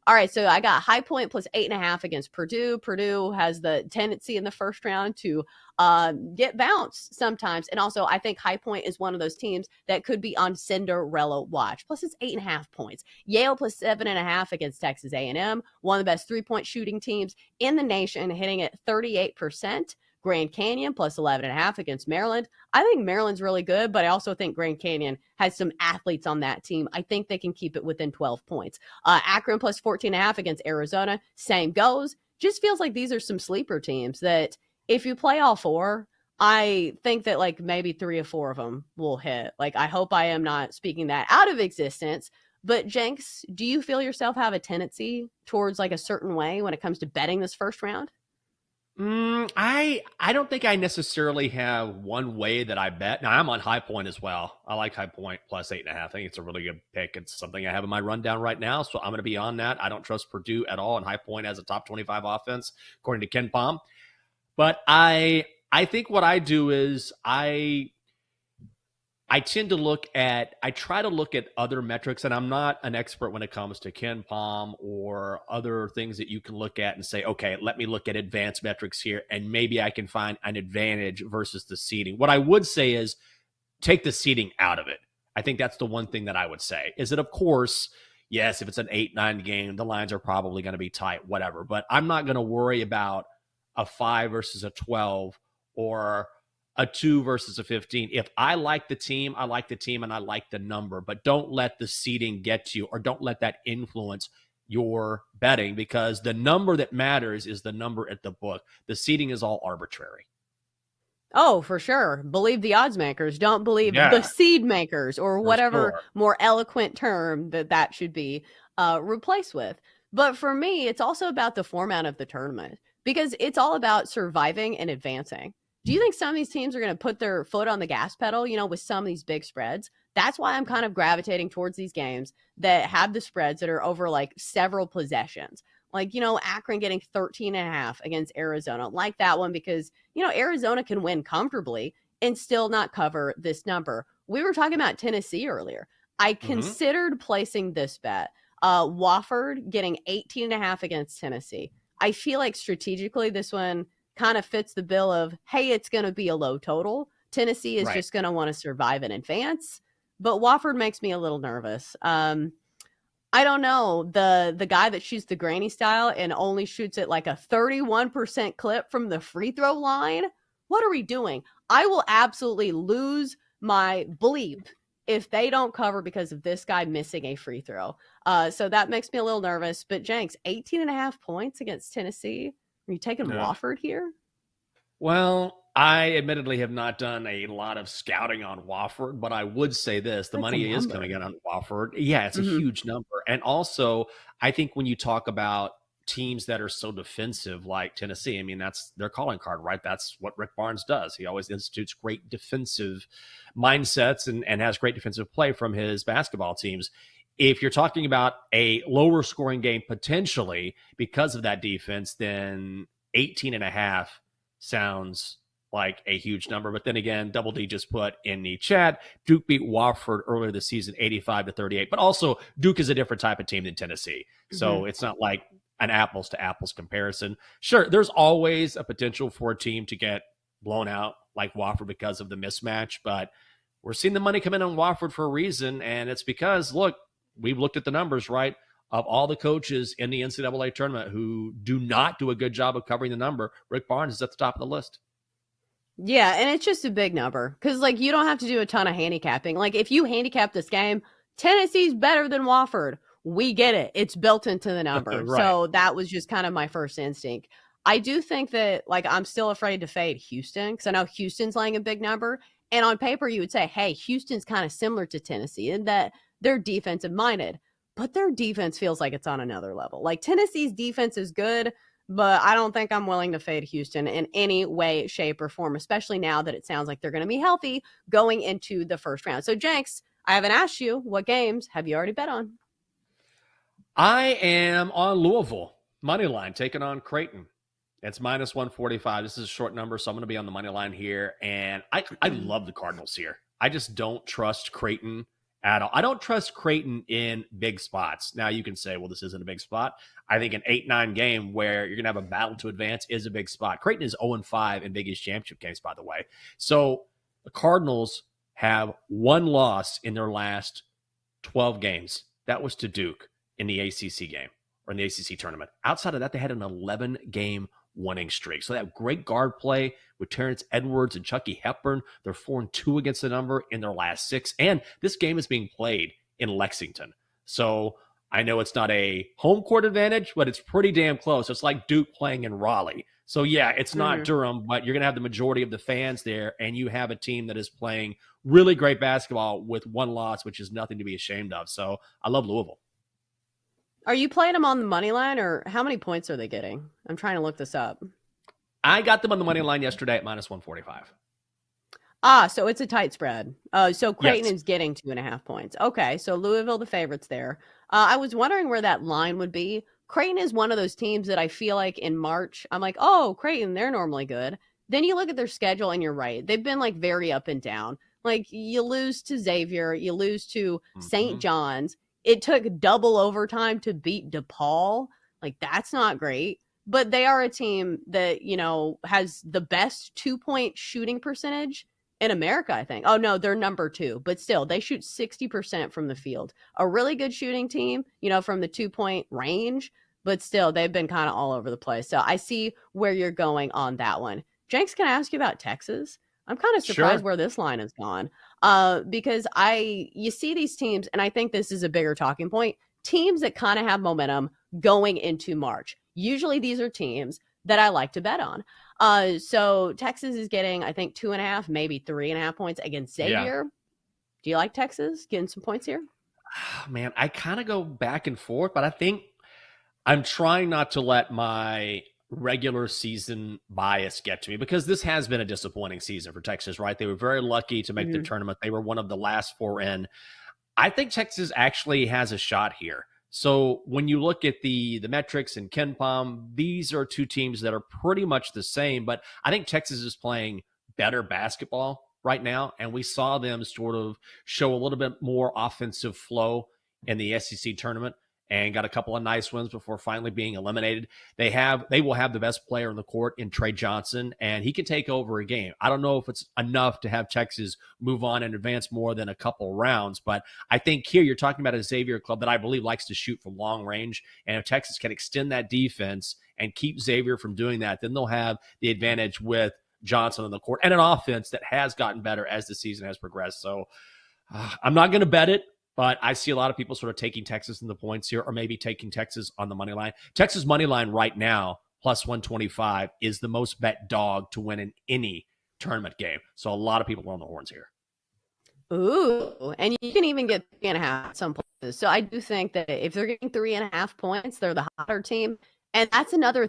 All right, so I got High Point plus 8.5 against Purdue. Purdue has the tendency in the first round to get bounced sometimes. And also, I think High Point is one of those teams that could be on Cinderella watch. Plus, it's 8.5 points. Yale plus 7.5 against Texas A&M, one of the best three-point shooting teams in the nation, hitting at 38%. Grand Canyon plus 11.5 against Maryland. I think Maryland's really good, but I also think Grand Canyon has some athletes on that team. I think they can keep it within 12 points. Akron plus 14.5 against Arizona. Same goes. Just feels like these are some sleeper teams that if you play all four, I think that like maybe 3 or 4 of them will hit. Like, I hope I am not speaking that out of existence. But Jenks, do you feel yourself have a tendency towards like a certain way when it comes to betting this first round? I don't think I necessarily have one way that I bet. Now, I'm on High Point as well. I like High Point plus 8.5. I think it's a really good pick. It's something I have in my rundown right now, so I'm going to be on that. I don't trust Purdue at all, and High Point has a top 25 offense, according to Ken Pom. But I think what I do is I try to look at other metrics, and I'm not an expert when it comes to Ken Pom or other things that you can look at and say, okay, let me look at advanced metrics here, and maybe I can find an advantage versus the seeding. What I would say is take the seeding out of it. I think that's the one thing that I would say is that, of course, yes, if it's an 8-9 game, the lines are probably going to be tight, whatever. But I'm not going to worry about a 5 versus a 12 or a 2 versus a 15. If I like the team, I like the team and I like the number, but don't let the seeding get to you or don't let that influence your betting, because the number that matters is the number at the book. The seeding is all arbitrary. Oh, for sure. Believe the odds makers. Don't believe the Yeah, seed makers or for whatever sure. more eloquent term that should be replaced with. But for me, it's also about the format of the tournament because it's all about surviving and advancing. Do you think some of these teams are going to put their foot on the gas pedal, with some of these big spreads? That's why I'm kind of gravitating towards these games that have the spreads that are over like several possessions. Like, Akron getting 13.5 against Arizona. Like that one because Arizona can win comfortably and still not cover this number. We were talking about Tennessee earlier. I considered placing this bet. Wofford getting 18.5 against Tennessee. I feel like strategically this one kind of fits the bill of, hey, it's going to be a low total. Tennessee is Right. just going to want to survive and advance. But Wofford makes me a little nervous. I don't know. The guy that shoots the granny style and only shoots it like a 31% clip from the free throw line. What are we doing? I will absolutely lose my bleep if they don't cover because of this guy missing a free throw. So that makes me a little nervous. But Jenks, 18.5 points against Tennessee. Are you taking Yeah. Wofford here? Well, I admittedly have not done a lot of scouting on Wofford, but I would say this: the That's a money is coming number. in on Wofford. Yeah, it's a Mm-hmm. huge number. And also, I think when you talk about teams that are so defensive like Tennessee, I mean, that's their calling card, right? That's what Rick Barnes does. He always institutes great defensive mindsets and has great defensive play from his basketball teams. If you're talking about a lower scoring game potentially because of that defense, then 18.5 sounds like a huge number. But then again, Double D just put in the chat, Duke beat Wofford earlier this season, 85-38. But also, Duke is a different type of team than Tennessee. Mm-hmm. So it's not like an apples to apples comparison. Sure, there's always a potential for a team to get blown out like Wofford because of the mismatch. But we're seeing the money come in on Wofford for a reason. And it's because, look, we've looked at the numbers, right? Of all the coaches in the NCAA tournament who do not do a good job of covering the number, Rick Barnes is at the top of the list. Yeah, and it's just a big number because, like, you don't have to do a ton of handicapping. Like, if you handicap this game, Tennessee's better than Wofford. We get it. It's built into the number. Right. So that was just kind of my first instinct. I do think that, like, I'm still afraid to fade Houston because I know Houston's laying a big number. And on paper, you would say, hey, Houston's kind of similar to Tennessee in that they're defensive minded, but their defense feels like it's on another level. Like, Tennessee's defense is good, but I don't think I'm willing to fade Houston in any way, shape, or form, especially now that it sounds like they're going to be healthy going into the first round. So, Jenks, I haven't asked you, what games have you already bet on? I am on Louisville money line taking on Creighton. It's minus 145. This is a short number, so I'm going to be on the money line here. And I love the Cardinals here. I just don't trust Creighton at all. I don't trust Creighton in big spots. Now you can say, well, this isn't a big spot. I think an 8-9 game where you're going to have a battle to advance is a big spot. Creighton is 0-5 in Big East championship games, by the way. So the Cardinals have one loss in their last 12 games. That was to Duke in the ACC game or in the ACC tournament. Outside of that, they had an 11-game winning streak. So they have great guard play with Terrence Edwards and Chucky Hepburn. They're 4-2 against the number in their last 6. And this game is being played in Lexington. So I know it's not a home court advantage, but it's pretty damn close. It's like Duke playing in Raleigh. So yeah, it's not Durham, but you're going to have the majority of the fans there, and you have a team that is playing really great basketball with one loss, which is nothing to be ashamed of. So I love Louisville. Are you playing them on the money line, or how many points are they getting? I'm trying to look this up. I got them on the money line yesterday at -145. So it's a tight spread. So Creighton is getting 2.5 points. Okay, so Louisville, the favorites there. I was wondering where that line would be. Creighton is one of those teams that I feel like in March, I'm like, oh, Creighton, they're normally good. Then you look at their schedule and you're right. They've been like very up and down. Like you lose to Xavier, you lose to St. John's. It took double overtime to beat DePaul. Like that's not great. But they are a team that, has the best 2-point shooting percentage in America, I think. Oh, no, they're number 2. But still, they shoot 60% from the field. A really good shooting team, from the 2-point range. But still, they've been kind of all over the place. So I see where you're going on that one. Jenks, can I ask you about Texas? I'm kind of surprised where this line has gone. Because you see these teams, and I think this is a bigger talking point, teams that kind of have momentum going into March. Usually these are teams that I like to bet on. So Texas is getting, I think, 2.5, maybe 3.5 points against Xavier. Yeah. Do you like Texas getting some points here? Man, I kind of go back and forth, but I think I'm trying not to let my regular season bias get to me because this has been a disappointing season for Texas, right? They were very lucky to make the tournament. They were one of the last 4 in. I think Texas actually has a shot here. So when you look at the metrics and KenPom, these are 2 teams that are pretty much the same, but I think Texas is playing better basketball right now, and we saw them sort of show a little bit more offensive flow in the SEC tournament and got a couple of nice wins before finally being eliminated. They will have the best player in the court in Trey Johnson, and he can take over a game. I don't know if it's enough to have Texas move on and advance more than a couple rounds, but I think here you're talking about a Xavier club that I believe likes to shoot from long range, and if Texas can extend that defense and keep Xavier from doing that, then they'll have the advantage with Johnson on the court and an offense that has gotten better as the season has progressed. So I'm not going to bet it, but I see a lot of people sort of taking Texas in the points here, or maybe taking Texas on the money line. Texas money line right now, +125, is the most bet dog to win in any tournament game. So a lot of people are on the horns here. Ooh, and you can even get 3.5 at some places. So I do think that if they're getting 3.5 points, they're the hotter team. And that's another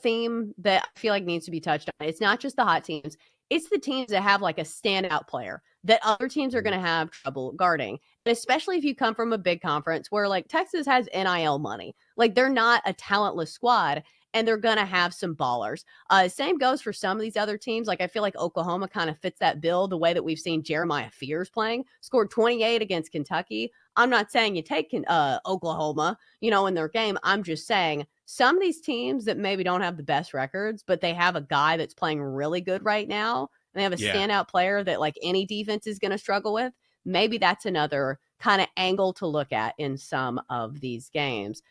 theme that I feel like needs to be touched on. It's not just the hot teams. It's the teams that have like a standout player that other teams are going to have trouble guarding. And especially if you come from a big conference where like Texas has NIL money, like they're not a talentless squad and they're going to have some ballers. Same goes for some of these other teams. Like I feel like Oklahoma kind of fits that bill the way that we've seen Jeremiah Fears playing, scored 28 against Kentucky. I'm not saying you take Oklahoma, in their game. I'm just saying some of these teams that maybe don't have the best records, but they have a guy that's playing really good right now, and they have a standout player that like any defense is going to struggle with. Maybe that's another kind of angle to look at in some of these games.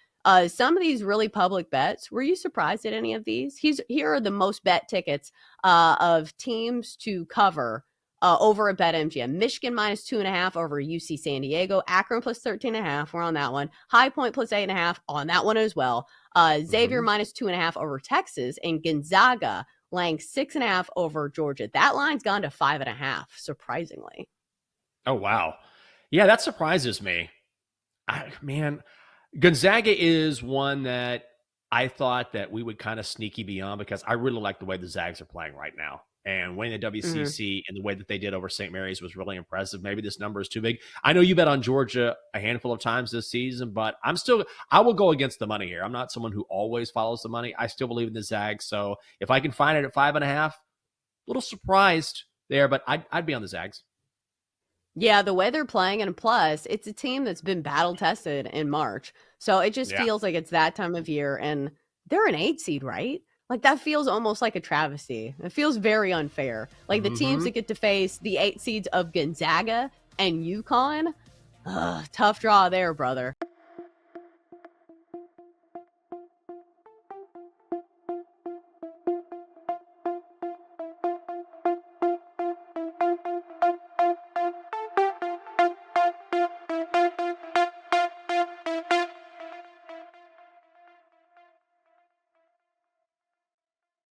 Some of these really public bets, were you surprised at any of these? Here are the most bet tickets of teams to cover over at BetMGM. Michigan -2.5 over UC San Diego. Akron +13.5. We're on that one. High Point +8.5 on that one as well. Xavier -2.5 over Texas, and Gonzaga laying 6.5 over Georgia. That line's gone to 5.5, surprisingly. Oh, wow. Yeah, that surprises me. Gonzaga is one that I thought that we would kind of sneaky beyond because I really like the way the Zags are playing right now. And winning the WCC and the way that they did over St. Mary's was really impressive. Maybe this number is too big. I know you bet on Georgia a handful of times this season, but I will go against the money here. I'm not someone who always follows the money. I still believe in the Zags. So if I can find it at 5.5, a little surprised there, but I'd be on the Zags. Yeah, the way they're playing, and plus, it's a team that's been battle tested in March. So it just Yeah. feels like it's that time of year, and they're an 8 seed, right? Like that feels almost like a travesty. It feels very unfair. Like the teams Mm-hmm. that get to face the 8 seeds of Gonzaga and UConn, tough draw there, brother.